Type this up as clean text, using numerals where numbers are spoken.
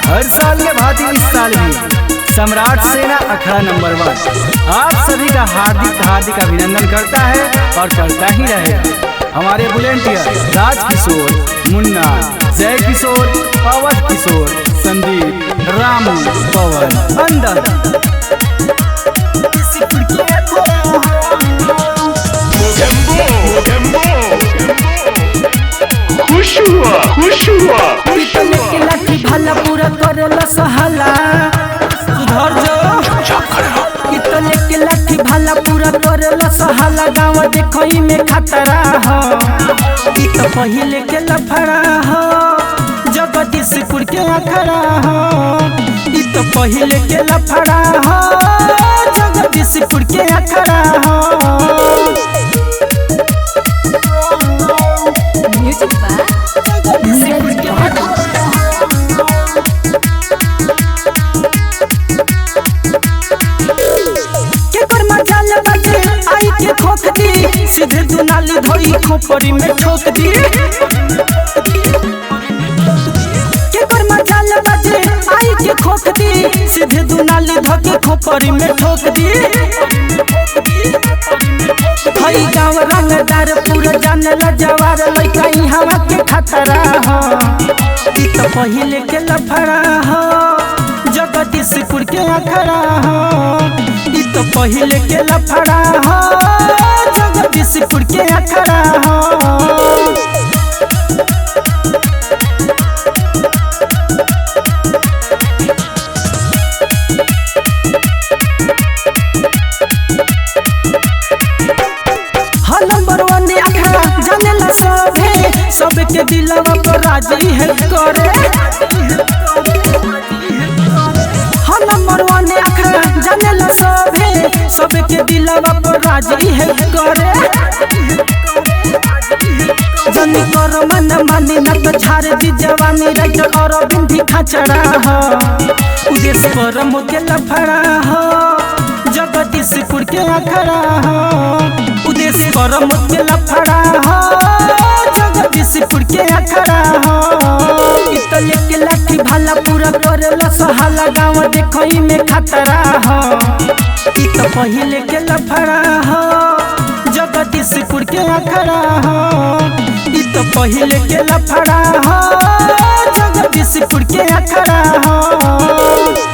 हर साल के भांति इस साल भी सम्राट सेना अखाड़ा नंबर 1 आप सभी का हार्दिक अभिनंदन करता है और करता ही रहेगा। हमारे वॉलंटियर राजकिशोर, मुन्ना, जय किशोर, अवध किशोर, संदीप, रामू, पवन, अंदर खुश हुआ लाठी भला पूरा करेला सहाला सुधर जो इतने के लाठी भला पूरा करेला सहाला गाँव देखई में खतरा हो इ तो पहिले के लफड़ा हो जगदीशपुर के अखड़ा हो इ तो पहिले के लफड़ा हो जगदीशपुर के अखड़ा हो। सीधे दुनाली धोई खोपड़ी में ठोक दी केकर मजाल बजे आई के खोक दी सीधे दुनाली धोके खोपड़ी में ठोक दी हई गाँव रंगदार पूरा जाने ला जवार लइका हवा के खतरा हो इ तो पहिले के लफड़ा हो जगदीशपुर के अखड़ा हो इ तो पहिले के लफड़ा हो जगदीशपुर के अखड़ा हो। नंबर 1 अखड़ा जानेला सबके दिलवा पर राजी है करे नंबर 1 अखड़ा जानेला सबके दिलवा पर राजी है करे जनी कर मन मानी न तो झाड़ दी जवानी राइटर और बिंदी खचड़ा हो उदेश पर मुके लफड़ा हो जगदीशपुर के अखड़ा हो उदेश पर मुके लफड़ा हो जगदीशपुर के अखड़ा हो इतने के लाठी भला पूरा करेला सहाला गाँव देखई में खतरा हो इ तो पहिले के लफड़ा हो जगदीशपुर के अखड़ा हो इ तो पहिले के लफड़ा हो जगदीशपुर के अखड़ा हो।